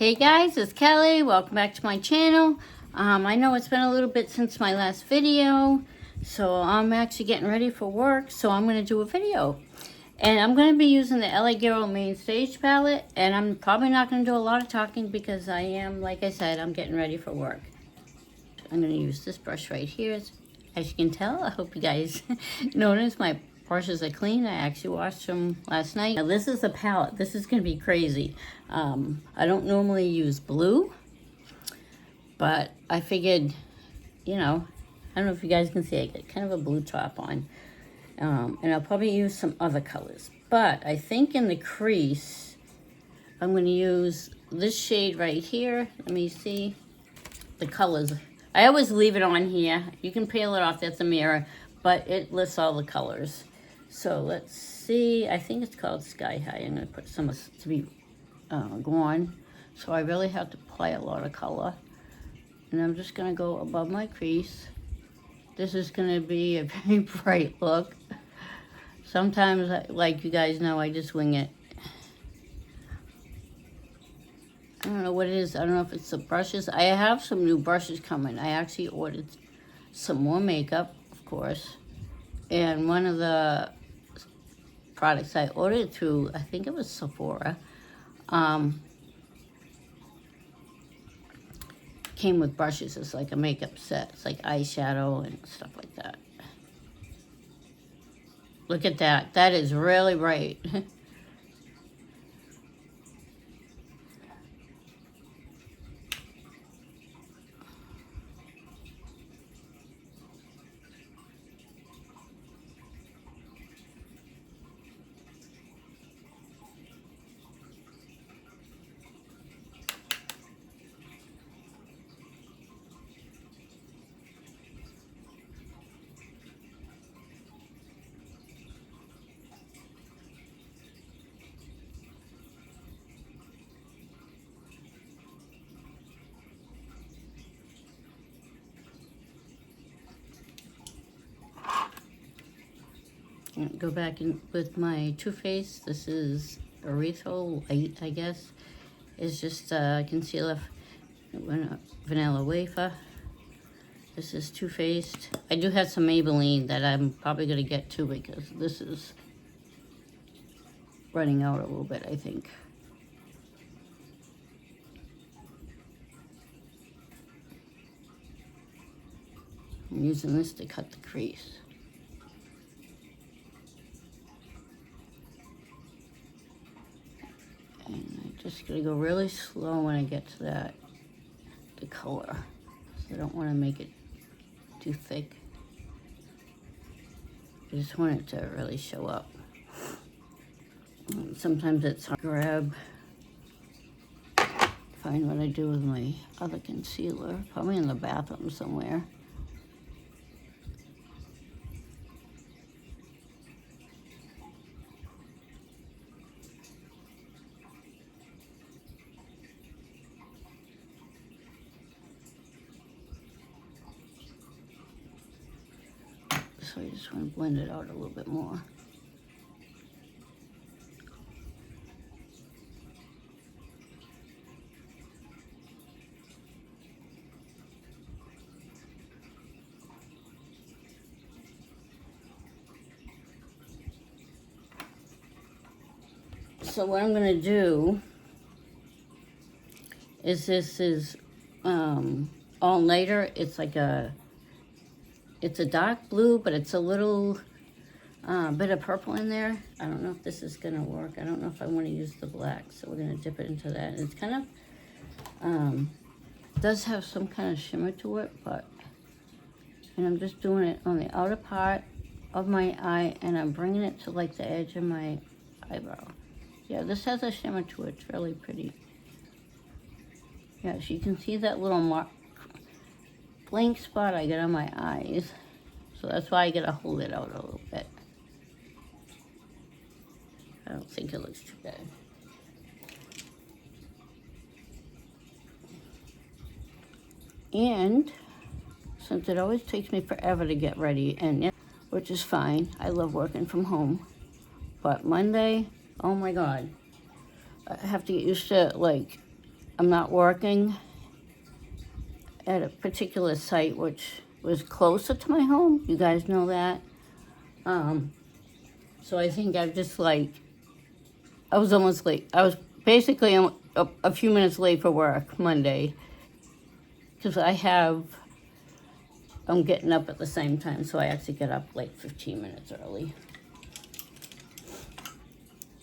Hey guys, it's Kelly. Welcome back to my channel. I know it's been a little bit since my last video, so I'm actually getting ready for work, so I'm going to do a video. And I'm going to be using the LA Girl Main Stage palette, and I'm probably not going to do a lot of talking because I am, like I said, I'm getting ready for work. I'm going to use this brush right here. As you can tell, I hope you guys notice my brushes are clean. I actually washed them last night. Now this is the palette. This is going to be crazy. I don't normally use blue, but I figured, you know, I don't know if you guys can see, I get kind of a blue top on. And I'll probably use some other colors. But I think in the crease, I'm going to use this shade right here. Let me see the colors. I always leave it on here. You can peel it off, that's a mirror, but it lists all the colors. So let's see, I think it's called Sky High. I'm going to put some to be gone. So I really have to apply a lot of color. And I'm just going to go above my crease. This is going to be a very bright look. Sometimes, like you guys know, I just wing it. I don't know what it is. I don't know if it's the brushes. I have some new brushes coming. I actually ordered some more makeup, of course. And one of the products I ordered through, I think it was Sephora, came with brushes. It's like a makeup set. It's like eyeshadow and stuff like that. Look at that. That is really bright. Go back in with my Too Faced. This is Erythro Light, I guess. It's just concealer, vanilla wafer. This is Too Faced. I do have some Maybelline that I'm probably going to get too because this is running out a little bit, I think. I'm using this to cut the crease. And I'm just going to go really slow when I get to the color. So I don't want to make it too thick. I just want it to really show up. Sometimes it's hard to grab. Find what I do with my other concealer. Probably in the bathroom somewhere. So I just want to blend it out a little bit more. So what I'm going to do is this is all nighter. It's like it's a dark blue, but it's a little bit of purple in there. I don't know if this is going to work. I don't know if I want to use the black, so we're going to dip it into that. It's kind of, does have some kind of shimmer to it, and I'm just doing it on the outer part of my eye, and I'm bringing it to like the edge of my eyebrow. Yeah, this has a shimmer to it. It's really pretty. Yeah, so you can see that little blank spot I get on my eyes. So that's why I gotta hold it out a little bit. I don't think it looks too bad. And since it always takes me forever to get ready, which is fine, I love working from home. But Monday, oh my God, I have to get used to like I'm not working at a particular site which was closer to my home. You guys know that. So I think I've just like, I was almost late. I was basically a few minutes late for work Monday because I'm getting up at the same time, so I actually get up like 15 minutes early.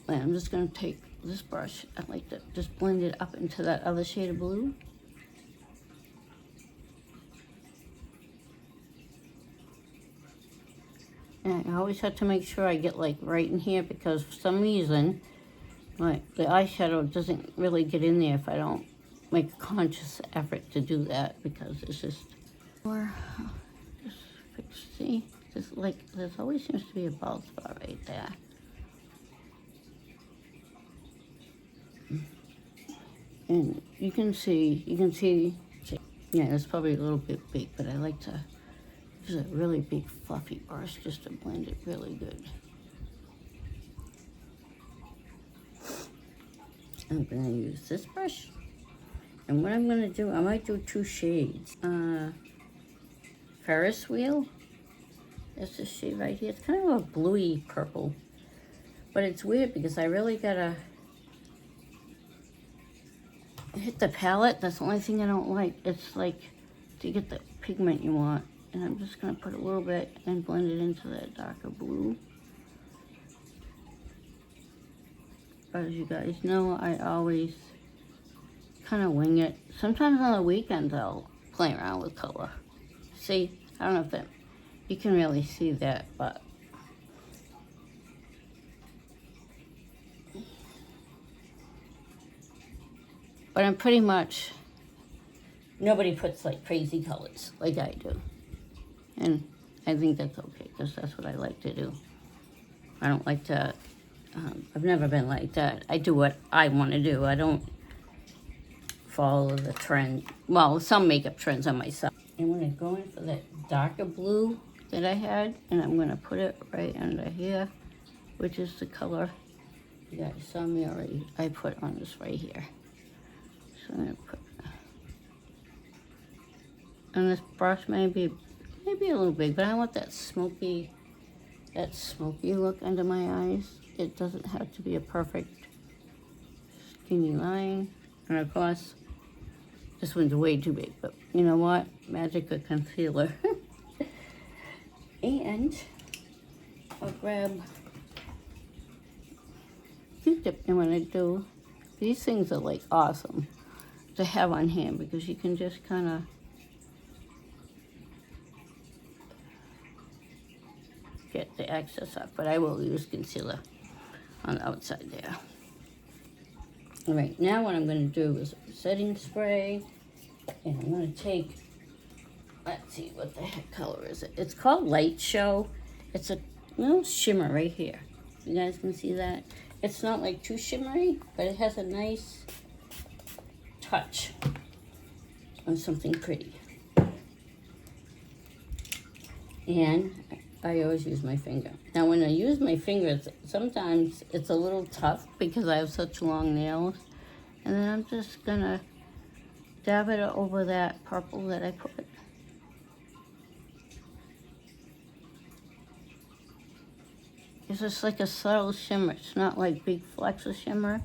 And I'm just gonna take this brush. I like to just blend it up into that other shade of blue. And I always have to make sure I get like right in here because for some reason, the eyeshadow doesn't really get in there if I don't make a conscious effort to do that, because it's just, see, just like, there's always seems to be a bald spot right there. And you can see, yeah, it's probably a little bit big, but I like to use a really big fluffy brush just to blend it really good. I'm gonna use this brush. And what I'm gonna do, I might do 2 shades. Ferris wheel. That's this shade right here. It's kind of a bluey purple. But it's weird because I really gotta hit the palette. That's the only thing I don't like. It's like to get the pigment you want. And I'm just gonna put a little bit and blend it into that darker blue. But as you guys know, I always kind of wing it. Sometimes on the weekends I'll play around with color. See, I don't know if that, you can really see that, but I'm pretty much, nobody puts like crazy colors like I do. And I think that's okay, because that's what I like to do. I don't like to, I've never been like that. I do what I want to do. I don't follow the trend. Well, some makeup trends on myself. I'm going to go in for that darker blue that I had, and I'm going to put it right under here, which is the color you guys saw me already. I put on this right here. So I'm going to put, and this brush may be a little big, but I want that smoky look under my eyes. It doesn't have to be a perfect skinny line. And of course, this one's way too big, but you know what? Magic of concealer. And I'll grab Q-tip, and when I do, these things are like awesome to have on hand because you can just kind of get the excess off, but I will use concealer on the outside there. All right, now what I'm going to do is setting spray, and I'm going to take, let's see, what the heck color is it? It's called Light Show. It's a little shimmer right here. You guys can see that? It's not like too shimmery, but it has a nice touch on something pretty. And I always use my finger. Now when I use my fingers, sometimes it's a little tough because I have such long nails. And then I'm just gonna dab it over that purple that I put. It's just like a subtle shimmer. It's not like big flecks of shimmer.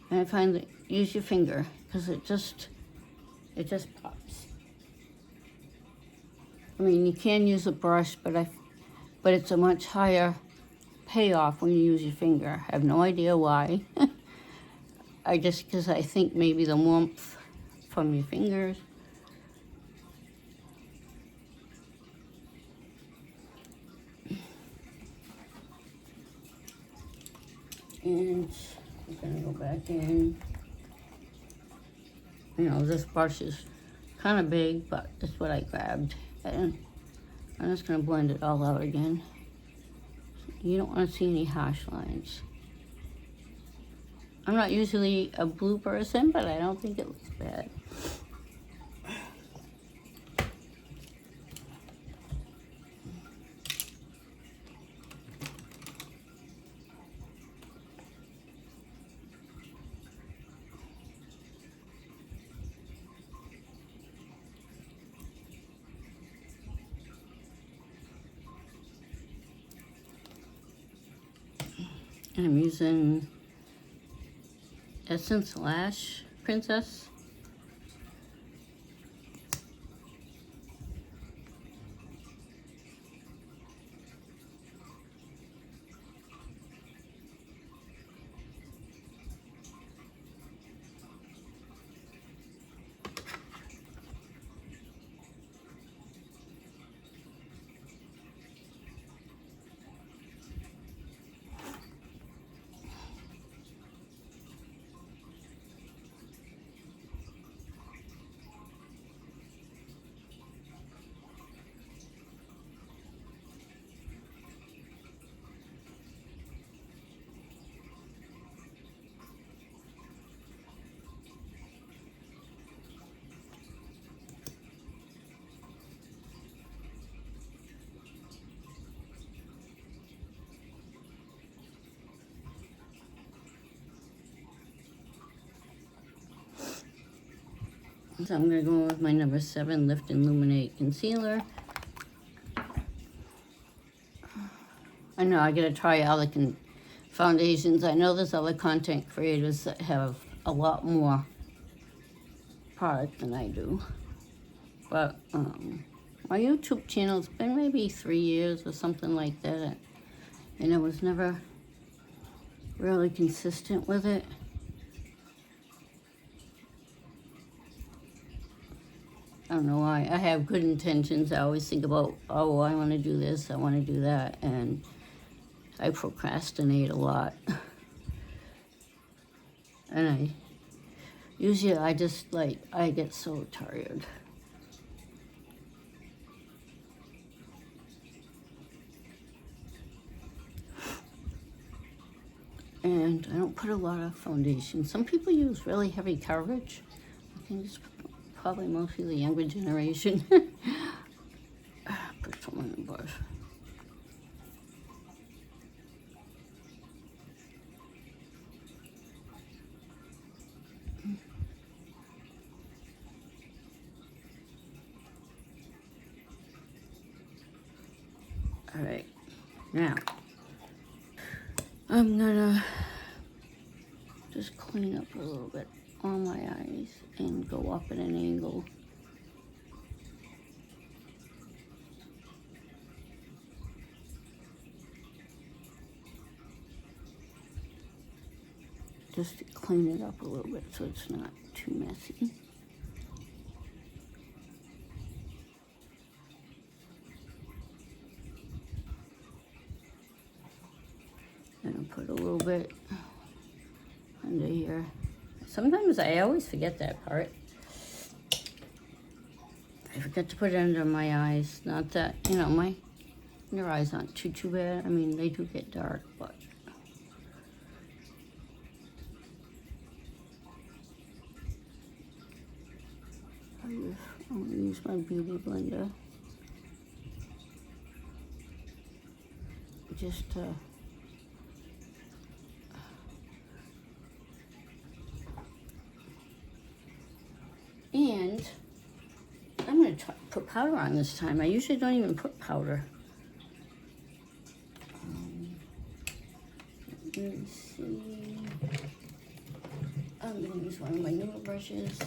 And I find that use your finger because it just pops. I mean, you can use a brush, but it's a much higher payoff when you use your finger. I have no idea why. Because I think maybe the warmth from your fingers. And I'm gonna go back in. You know, this brush is kind of big, but it's what I grabbed. And I'm just gonna blend it all out again. You don't want to see any harsh lines. I'm not usually a blue person, but I don't think it looks bad. And I'm using Essence Lash Princess. So I'm going to go with my number 7 Lift and Illuminate Concealer. I know I got to try other foundations. I know there's other content creators that have a lot more product than I do. But my YouTube channel's been maybe 3 years or something like that. And I was never really consistent with it. I don't know why. I have good intentions. I always think about, oh, I want to do this, I want to do that, and I procrastinate a lot. And usually I just I get so tired. And I don't put a lot of foundation. Some people use really heavy coverage. I think it's probably mostly the younger generation. Put some on the brush. All right, now I'm gonna just clean up a little bit on my eyes and go up at an angle. Just to clean it up a little bit so it's not too messy. And I'll put a little bit under here. Sometimes I always forget that part. I forget to put it under my eyes. Not that, your eyes aren't too bad. I mean, they do get dark, but I'm gonna use my beauty blender just to and I'm going to put powder on this time. I usually don't even put powder. Let me see. I'm going to use one of my newer brushes.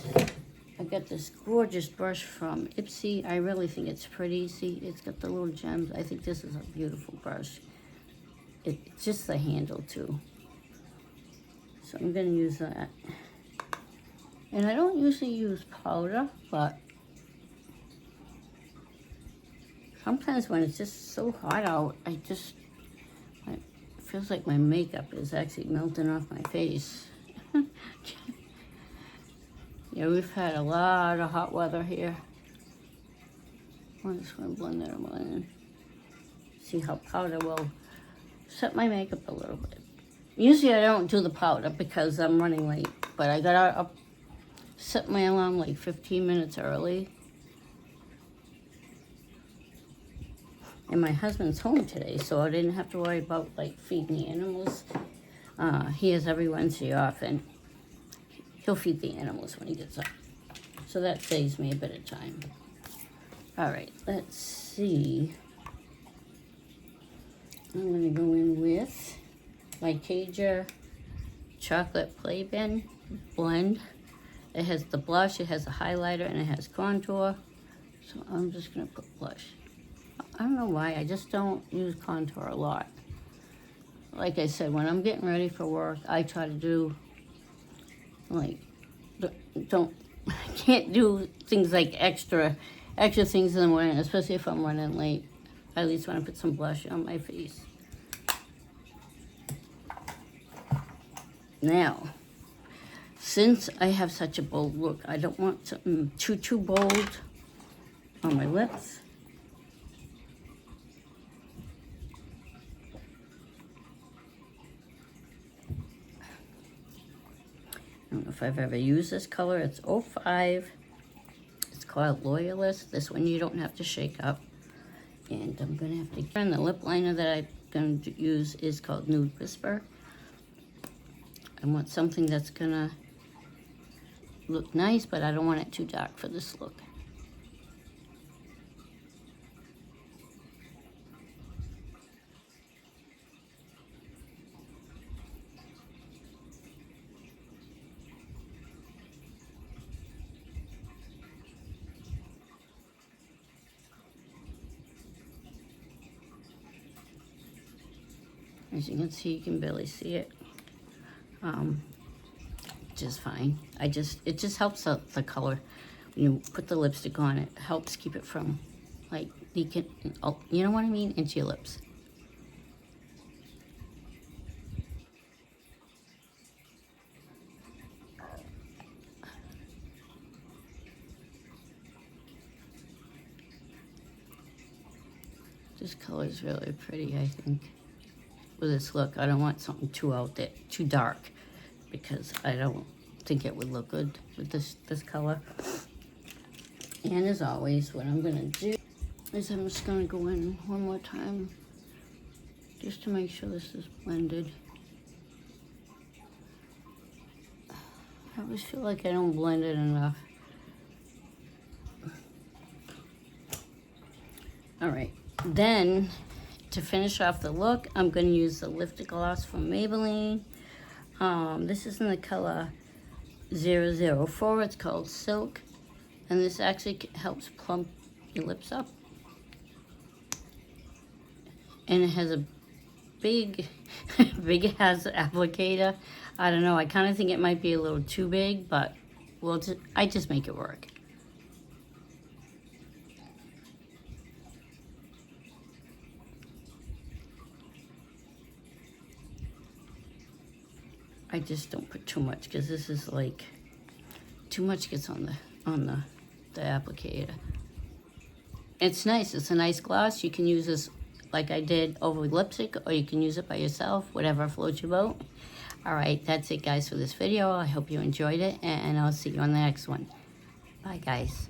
I got this gorgeous brush from Ipsy. I really think it's pretty. See, it's got the little gems. I think this is a beautiful brush. It's just the handle too. So I'm going to use that. And I don't usually use powder, but sometimes when it's just so hot out, it feels like my makeup is actually melting off my face. Yeah, we've had a lot of hot weather here. I'm just going to blend that in. See how powder will set my makeup a little bit. Usually I don't do the powder because I'm running late, but I got up, set my alarm like 15 minutes early. And my husband's home today, so I didn't have to worry about feeding the animals. He has every Wednesday off, and he'll feed the animals when he gets up. So that saves me a bit of time. All right, let's see. I'm gonna go in with my Cager Chocolate Playpen blend. It has the blush, it has a highlighter, and it has contour. So I'm just gonna put blush. I don't know why, I just don't use contour a lot. Like I said, when I'm getting ready for work, I try to do, like, I can't do things like extra things in the morning, especially if I'm running late. I at least want to put some blush on my face. Now, since I have such a bold look, I don't want something too bold on my lips. I don't know if I've ever used this color. It's 05. It's called Loyalist. This one you don't have to shake up. And I'm going to have to... And the lip liner that I'm going to use is called Nude Whisper. I want something that's going to look nice, but I don't want it too dark for this look. As you can see, you can barely see it. Just fine. It just helps the color. When you put the lipstick on, it helps keep it from, like, leaking, oh, you know what I mean, into your lips. This color is really pretty, I think. With this look, I don't want something too out there, too dark, because I don't think it would look good with this color. And as always, what I'm gonna do is I'm just gonna go in one more time just to make sure this is blended. I always feel like I don't blend it enough. All right, then to finish off the look, I'm going to use the Lifted Gloss from Maybelline. This is in the color 004. It's called Silk. And this actually helps plump your lips up. And it has a big ass applicator. I don't know, I kind of think it might be a little too big, but I just make it work. I just don't put too much because this is like, too much gets on the applicator. It's nice, it's a nice gloss. You can use this like I did over lipstick, or you can use it by yourself, whatever floats your boat. All right, that's it guys for this video. I hope you enjoyed it, and I'll see you on the next one. Bye guys.